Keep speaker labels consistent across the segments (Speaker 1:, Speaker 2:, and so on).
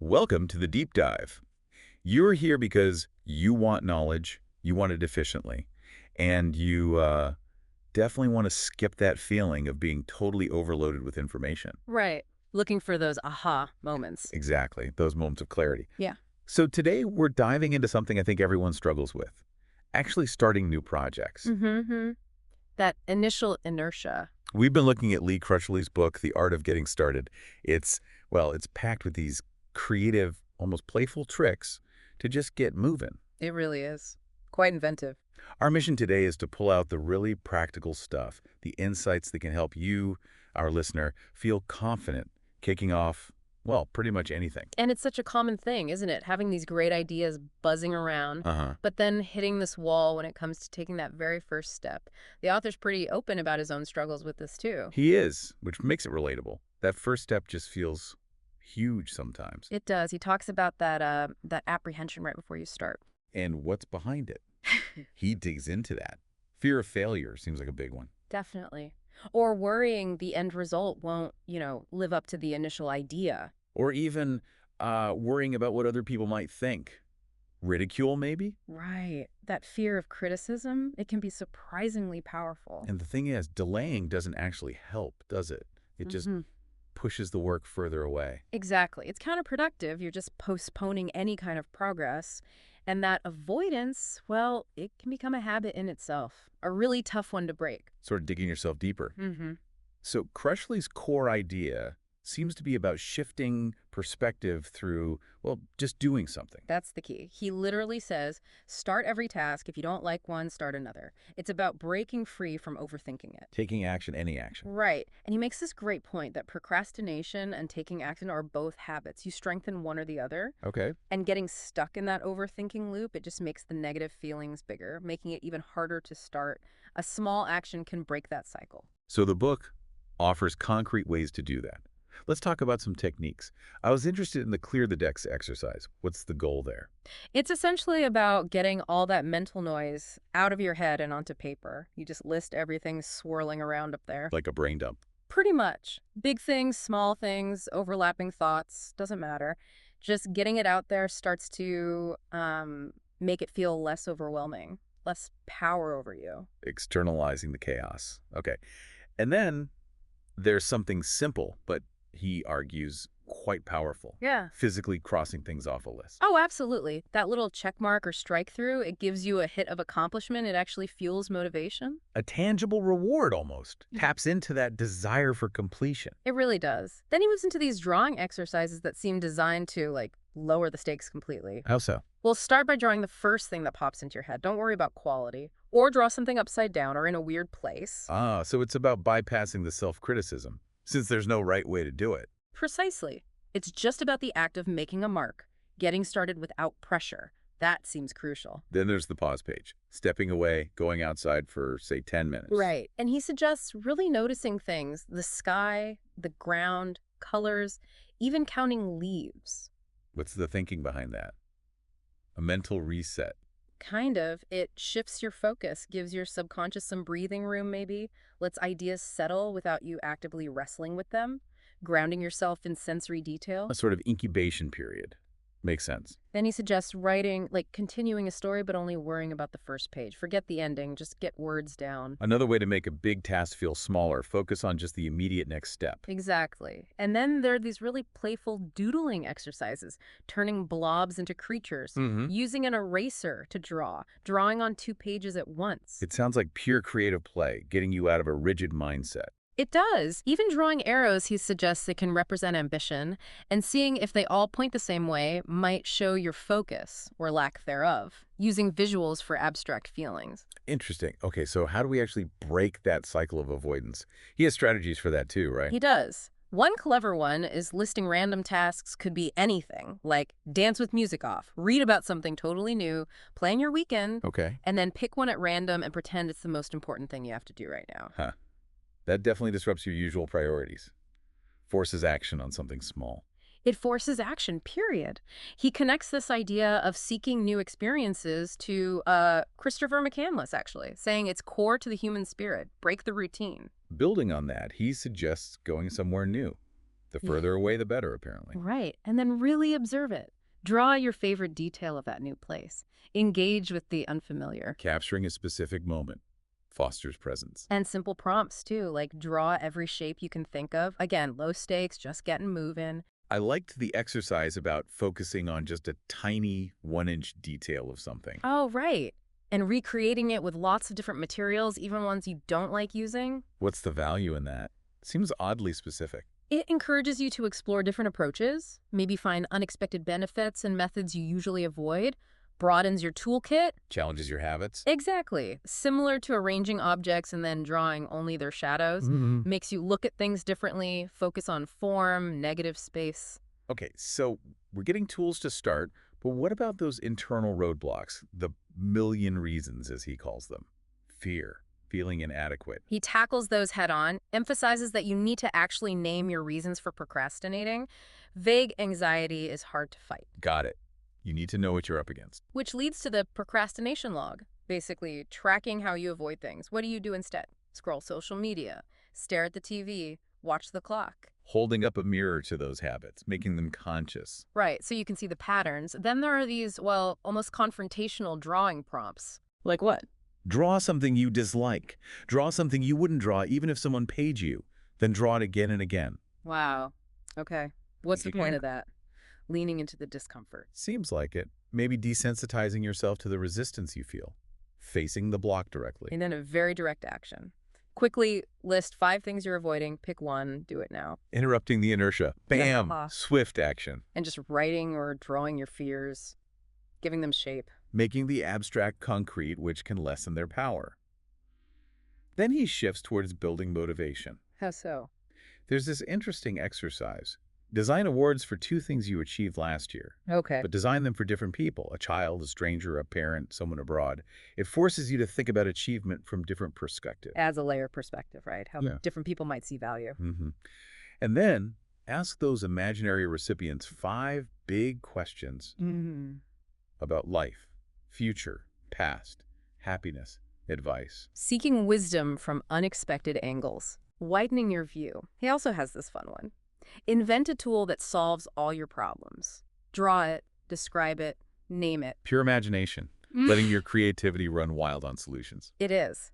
Speaker 1: Welcome to the deep dive. You're here because you want knowledge, you want it efficiently, and you definitely want to skip that feeling of being totally overloaded with information.
Speaker 2: Right. Looking for those aha moments.
Speaker 1: Exactly, those moments of clarity.
Speaker 2: Yeah.
Speaker 1: So today we're diving into something I think everyone struggles with, actually starting new projects.
Speaker 2: Mm-hmm. That initial inertia.
Speaker 1: We've been looking at Lee Crutchley's book, The Art of Getting Started. It's packed with these creative, almost playful tricks to just get moving.
Speaker 2: It really is. Quite inventive.
Speaker 1: Our mission today is to pull out the really practical stuff, the insights that can help you, our listener, feel confident kicking off, pretty much anything.
Speaker 2: And it's such a common thing, isn't it? Having these great ideas buzzing around, but then hitting this wall when it comes to taking that very first step. The author's pretty open about his own struggles with this, too.
Speaker 1: He is, which makes it relatable. That first step just feels huge sometimes.
Speaker 2: It does. He talks about that apprehension right before you start.
Speaker 1: And what's behind it? He digs into that. Fear of failure seems like a big one.
Speaker 2: Definitely. Or worrying the end result won't, live up to the initial idea.
Speaker 1: Or even worrying about what other people might think. Ridicule, maybe?
Speaker 2: Right. That fear of criticism, it can be surprisingly powerful.
Speaker 1: And the thing is, delaying doesn't actually help, does it? It just pushes the work further away.
Speaker 2: Exactly. It's counterproductive. You're just postponing any kind of progress. And that avoidance, it can become a habit in itself. A really tough one to break.
Speaker 1: Sort of digging yourself deeper.
Speaker 2: Mm-hmm.
Speaker 1: So Crutchley's core idea seems to be about shifting perspective through, just doing something.
Speaker 2: That's the key. He literally says, start every task. If you don't like one, start another. It's about breaking free from overthinking it.
Speaker 1: Taking action, any action.
Speaker 2: Right. And he makes this great point that procrastination and taking action are both habits. You strengthen one or the other.
Speaker 1: Okay.
Speaker 2: And getting stuck in that overthinking loop, it just makes the negative feelings bigger, making it even harder to start. A small action can break that cycle.
Speaker 1: So the book offers concrete ways to do that. Let's talk about some techniques. I was interested in the clear the decks exercise. What's the goal there?
Speaker 2: It's essentially about getting all that mental noise out of your head and onto paper. You just list everything swirling around up there.
Speaker 1: Like a brain dump.
Speaker 2: Pretty much. Big things, small things, overlapping thoughts, doesn't matter. Just getting it out there starts to make it feel less overwhelming, less power over you.
Speaker 1: Externalizing the chaos. Okay. And then there's something simple, but he argues quite powerful.
Speaker 2: Yeah.
Speaker 1: Physically crossing things off a list.
Speaker 2: Oh, absolutely. That little check mark or strike through, it gives you a hit of accomplishment. It actually fuels motivation.
Speaker 1: A tangible reward almost. Taps into that desire for completion.
Speaker 2: It really does. Then he moves into these drawing exercises that seem designed to, lower the stakes completely.
Speaker 1: How so?
Speaker 2: Well, start by drawing the first thing that pops into your head. Don't worry about quality. Or draw something upside down or in a weird place.
Speaker 1: Ah, so it's about bypassing the self-criticism, since there's no right way to do it.
Speaker 2: Precisely. It's just about the act of making a mark, getting started without pressure. That seems crucial.
Speaker 1: Then there's the pause page. Stepping away, going outside for, say, 10 minutes.
Speaker 2: Right. And he suggests really noticing things, the sky, the ground, colors, even counting leaves.
Speaker 1: What's the thinking behind that? A mental reset.
Speaker 2: Kind of. It shifts your focus, gives your subconscious some breathing room maybe, lets ideas settle without you actively wrestling with them, grounding yourself in sensory detail.
Speaker 1: A sort of incubation period. Makes sense.
Speaker 2: Then he suggests writing, continuing a story, but only worrying about the first page. Forget the ending, just get words down.
Speaker 1: Another way to make a big task feel smaller, focus on just the immediate next step.
Speaker 2: Exactly. And then there are these really playful doodling exercises, turning blobs into creatures, using an eraser to draw, drawing on 2 pages at once.
Speaker 1: It sounds like pure creative play, getting you out of a rigid mindset.
Speaker 2: It does. Even drawing arrows, he suggests it can represent ambition, and seeing if they all point the same way might show your focus, or lack thereof, using visuals for abstract feelings.
Speaker 1: Interesting. Okay, so how do we actually break that cycle of avoidance? He has strategies for that too, right?
Speaker 2: He does. One clever one is listing random tasks, could be anything, like dance with music off, read about something totally new, plan your weekend, and then pick one at random and pretend it's the most important thing you have to do right now.
Speaker 1: Huh. That definitely disrupts your usual priorities. Forces action on something small.
Speaker 2: It forces action, period. He connects this idea of seeking new experiences to Christopher McCandless, actually, saying it's core to the human spirit. Break the routine.
Speaker 1: Building on that, he suggests going somewhere new. The further away, the better, apparently.
Speaker 2: Right. And then really observe it. Draw your favorite detail of that new place. Engage with the unfamiliar.
Speaker 1: Capturing a specific moment fosters presence.
Speaker 2: And simple prompts, too, like draw every shape you can think of. Again, low stakes, just getting moving.
Speaker 1: I liked the exercise about focusing on just a tiny 1-inch detail of something.
Speaker 2: Oh, right. And recreating it with lots of different materials, even ones you don't like using.
Speaker 1: What's the value in that? Seems oddly specific.
Speaker 2: It encourages you to explore different approaches, maybe find unexpected benefits and methods you usually avoid, broadens your toolkit.
Speaker 1: Challenges your habits.
Speaker 2: Exactly. Similar to arranging objects and then drawing only their shadows. Makes you look at things differently, focus on form, negative space.
Speaker 1: Okay, so we're getting tools to start, but what about those internal roadblocks? The million reasons, as he calls them. Fear, feeling inadequate.
Speaker 2: He tackles those head on, emphasizes that you need to actually name your reasons for procrastinating. Vague anxiety is hard to fight.
Speaker 1: Got it. You need to know what you're up against.
Speaker 2: Which leads to the procrastination log, basically tracking how you avoid things. What do you do instead? Scroll social media, stare at the TV, watch the clock.
Speaker 1: Holding up a mirror to those habits, making them conscious.
Speaker 2: Right, so you can see the patterns. Then there are these, well, almost confrontational drawing prompts. Like what?
Speaker 1: Draw something you dislike. Draw something you wouldn't draw even if someone paid you. Then draw it again and again.
Speaker 2: Wow. Okay. What's the point of that? Leaning into the discomfort.
Speaker 1: Seems like it. Maybe desensitizing yourself to the resistance you feel. Facing the block directly.
Speaker 2: And then a very direct action. Quickly list 5 things you're avoiding. Pick one. Do it now.
Speaker 1: Interrupting the inertia. Bam! Swift action.
Speaker 2: And just writing or drawing your fears. Giving them shape.
Speaker 1: Making the abstract concrete, which can lessen their power. Then he shifts towards building motivation.
Speaker 2: How so?
Speaker 1: There's this interesting exercise. Design awards for 2 things you achieved last year.
Speaker 2: Okay.
Speaker 1: But design them for different people, a child, a stranger, a parent, someone abroad. It forces you to think about achievement from different perspectives.
Speaker 2: Adds a layer of perspective, right? How different people might see value.
Speaker 1: And then ask those imaginary recipients 5 big questions about life, future, past, happiness, advice.
Speaker 2: Seeking wisdom from unexpected angles. Widening your view. He also has this fun one. Invent a tool that solves all your problems. Draw it, describe it, name it.
Speaker 1: Pure imagination, letting your creativity run wild on solutions.
Speaker 2: It is.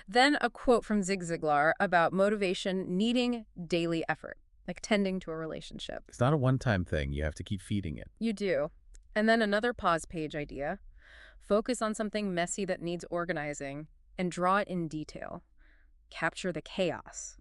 Speaker 2: Then a quote from Zig Ziglar about motivation needing daily effort, like tending to a relationship.
Speaker 1: It's not a one-time thing. You have to keep feeding it.
Speaker 2: You do. And then another pause page idea. Focus on something messy that needs organizing and draw it in detail. Capture the chaos.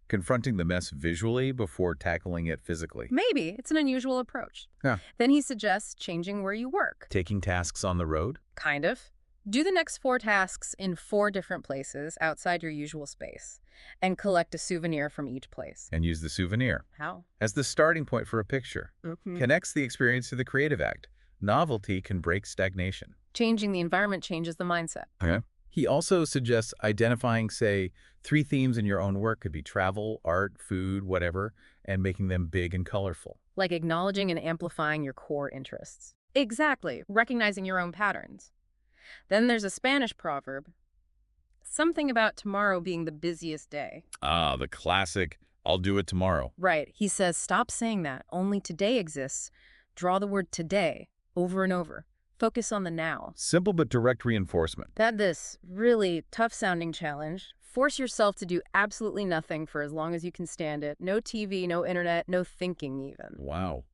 Speaker 1: Confronting the mess visually before tackling it physically.
Speaker 2: Maybe. It's an unusual approach.
Speaker 1: Yeah.
Speaker 2: Then he suggests changing where you work.
Speaker 1: Taking tasks on the road?
Speaker 2: Kind of. Do the next 4 tasks in 4 different places outside your usual space and collect a souvenir from each place.
Speaker 1: And use the souvenir.
Speaker 2: How?
Speaker 1: As the starting point for a picture. Connects the experience to the creative act. Novelty can break stagnation.
Speaker 2: Changing the environment changes the mindset.
Speaker 1: Okay. He also suggests identifying, say, 3 themes in your own work. Could be travel, art, food, whatever, and making them big and colorful.
Speaker 2: Like acknowledging and amplifying your core interests. Exactly. Recognizing your own patterns. Then there's a Spanish proverb. Something about tomorrow being the busiest day.
Speaker 1: Ah, the classic, I'll do it tomorrow.
Speaker 2: Right. He says, stop saying that. Only today exists. Draw the word today over and over. Focus on the now.
Speaker 1: Simple but direct reinforcement.
Speaker 2: Add this really tough-sounding challenge. Force yourself to do absolutely nothing for as long as you can stand it. No TV, no internet, no thinking even.
Speaker 1: Wow.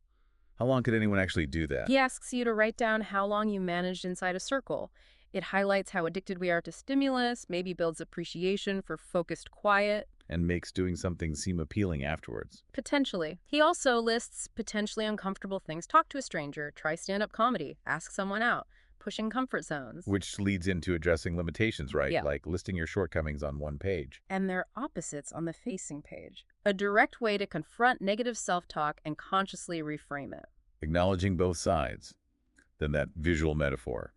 Speaker 1: How long could anyone actually do that?
Speaker 2: He asks you to write down how long you managed inside a circle. It highlights how addicted we are to stimulus, maybe builds appreciation for focused quiet.
Speaker 1: And makes doing something seem appealing afterwards.
Speaker 2: Potentially. He also lists potentially uncomfortable things. Talk to a stranger, try stand-up comedy, ask someone out, pushing comfort zones.
Speaker 1: Which leads into addressing limitations, right?
Speaker 2: Yeah.
Speaker 1: Like listing your shortcomings on one page.
Speaker 2: And their opposites on the facing page. A direct way to confront negative self-talk and consciously reframe it.
Speaker 1: Acknowledging both sides. Then that visual metaphor.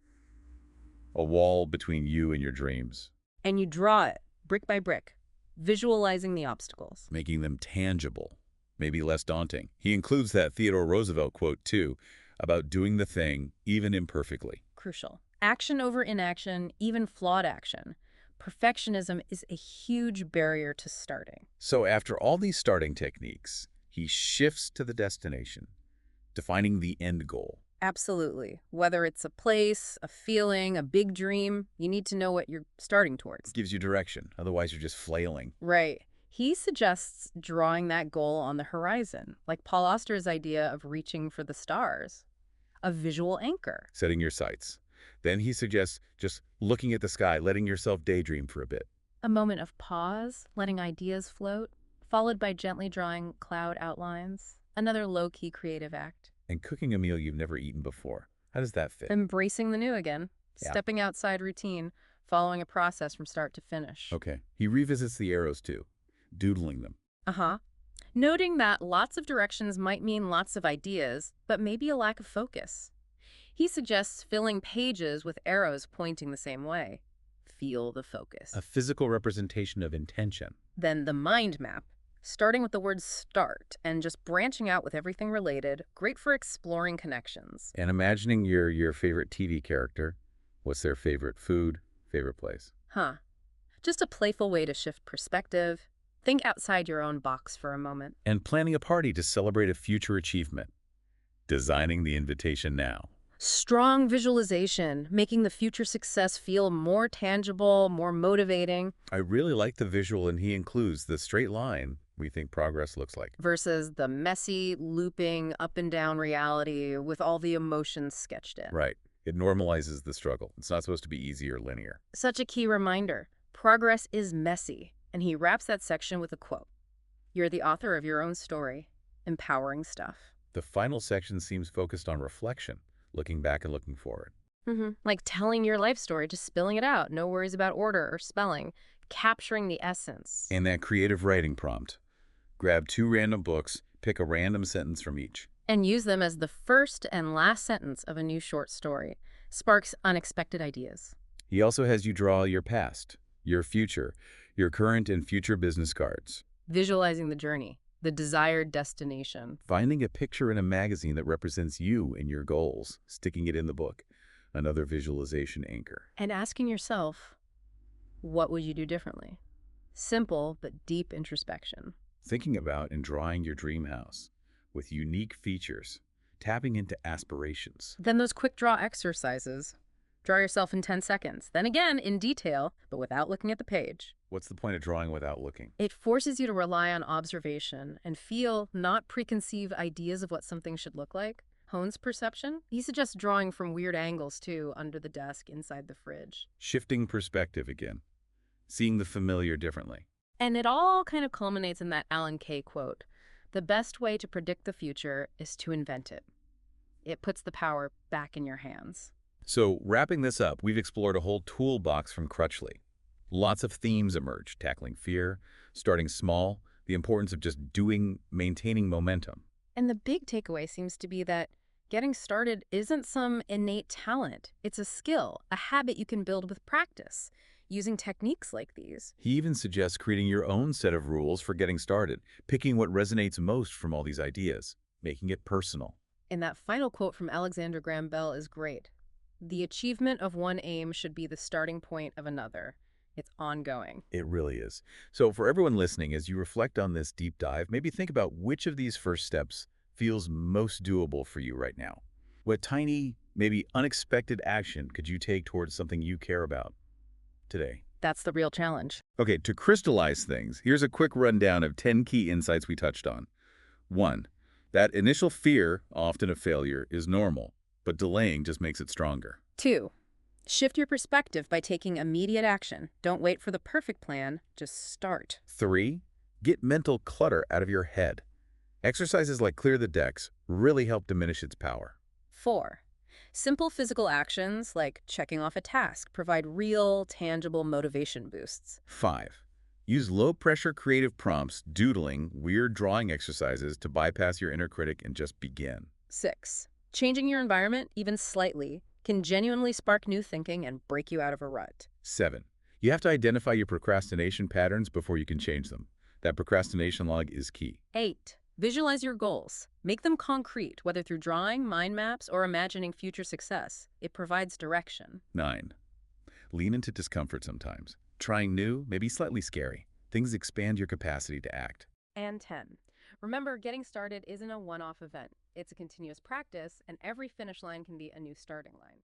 Speaker 1: A wall between you and your dreams.
Speaker 2: And you draw it, brick by brick. Visualizing the obstacles.
Speaker 1: Making them tangible, maybe less daunting. He includes that Theodore Roosevelt quote, too, about doing the thing, even imperfectly.
Speaker 2: Crucial. Action over inaction, even flawed action. perfectionism is a huge barrier to starting.
Speaker 1: So after all these starting techniques, he shifts to the destination, defining the end goal.
Speaker 2: Absolutely. Whether it's a place, a feeling, a big dream, you need to know what you're starting towards.
Speaker 1: Gives you direction. Otherwise, you're just flailing.
Speaker 2: Right. He suggests drawing that goal on the horizon, like Paul Auster's idea of reaching for the stars, a visual anchor.
Speaker 1: Setting your sights. Then he suggests just looking at the sky, letting yourself daydream for a bit.
Speaker 2: A moment of pause, letting ideas float, followed by gently drawing cloud outlines. Another low-key creative act.
Speaker 1: And cooking a meal you've never eaten before. How does that fit?
Speaker 2: Embracing the new again.
Speaker 1: Yeah.
Speaker 2: Stepping outside routine, following a process from start to finish.
Speaker 1: Okay. He revisits the arrows too, doodling them.
Speaker 2: Uh-huh. Noting that lots of directions might mean lots of ideas, but maybe a lack of focus. He suggests filling pages with arrows pointing the same way. Feel the focus.
Speaker 1: A physical representation of intention.
Speaker 2: Then the mind map, starting with the word start and just branching out with everything related, great for exploring connections.
Speaker 1: And imagining your favorite TV character. What's their favorite food, favorite place?
Speaker 2: Just a playful way to shift perspective. Think outside your own box for a moment.
Speaker 1: And planning a party to celebrate a future achievement. Designing the invitation now.
Speaker 2: Strong visualization, making the future success feel more tangible, more motivating.
Speaker 1: I really like the visual, and he includes the straight line we think progress looks like.
Speaker 2: Versus the messy, looping, up and down reality with all the emotions sketched in.
Speaker 1: Right. It normalizes the struggle. It's not supposed to be easy or linear.
Speaker 2: Such a key reminder. Progress is messy. And he wraps that section with a quote. You're the author of your own story. Empowering stuff.
Speaker 1: The final section seems focused on reflection, looking back and looking forward.
Speaker 2: Like telling your life story, just spilling it out. No worries about order or spelling. Capturing the essence.
Speaker 1: And that creative writing prompt. Grab 2 random books, pick a random sentence from each.
Speaker 2: And use them as the first and last sentence of a new short story. Sparks unexpected ideas.
Speaker 1: He also has you draw your past, your future, your current and future business cards.
Speaker 2: Visualizing the journey, the desired destination.
Speaker 1: Finding a picture in a magazine that represents you and your goals, sticking it in the book. Another visualization anchor.
Speaker 2: And asking yourself, what would you do differently? Simple but deep introspection.
Speaker 1: Thinking about and drawing your dream house with unique features, tapping into aspirations.
Speaker 2: Then those quick draw exercises. Draw yourself in 10 seconds. Then again, in detail, but without looking at the page.
Speaker 1: What's the point of drawing without looking?
Speaker 2: It forces you to rely on observation and feel, not preconceived ideas of what something should look like. Hones perception. He suggests drawing from weird angles, too, under the desk, inside the fridge.
Speaker 1: Shifting perspective again. Seeing the familiar differently.
Speaker 2: And it all kind of culminates in that Alan Kay quote. The best way to predict the future is to invent it. It puts the power back in your hands.
Speaker 1: So, wrapping this up, we've explored a whole toolbox from Crutchley. Lots of themes emerge, tackling fear, starting small, the importance of just doing, maintaining momentum.
Speaker 2: And the big takeaway seems to be that getting started isn't some innate talent. It's a skill, a habit you can build with practice, using techniques like these.
Speaker 1: He even suggests creating your own set of rules for getting started, picking what resonates most from all these ideas, making it personal.
Speaker 2: And that final quote from Alexander Graham Bell is great. The achievement of one aim should be the starting point of another. It's ongoing.
Speaker 1: It really is. So for everyone listening, as you reflect on this deep dive, maybe think about which of these first steps feels most doable for you right now. What tiny, maybe unexpected action could you take towards something you care about today?
Speaker 2: That's the real challenge.
Speaker 1: Okay, to crystallize things, here's a quick rundown of 10 key insights we touched on. 1. That initial fear, often of failure, is normal, but delaying just makes it stronger.
Speaker 2: 2. Shift your perspective by taking immediate action. Don't wait for the perfect plan, just start.
Speaker 1: 3. Get mental clutter out of your head. Exercises like Clear the Decks really help diminish its power.
Speaker 2: 4. Simple physical actions like checking off a task provide real, tangible motivation boosts.
Speaker 1: 5. Use low-pressure creative prompts, doodling, weird drawing exercises to bypass your inner critic and just begin.
Speaker 2: 6. Changing your environment, even slightly, can genuinely spark new thinking and break you out of a rut.
Speaker 1: 7. You have to identify your procrastination patterns before you can change them. That procrastination log is key.
Speaker 2: 8. Visualize your goals. Make them concrete, whether through drawing, mind maps, or imagining future success. It provides direction.
Speaker 1: 9. Lean into discomfort sometimes. Trying new may be slightly scary. Things expand your capacity to act.
Speaker 2: And 10. Remember, getting started isn't a one-off event. It's a continuous practice, and every finish line can be a new starting line.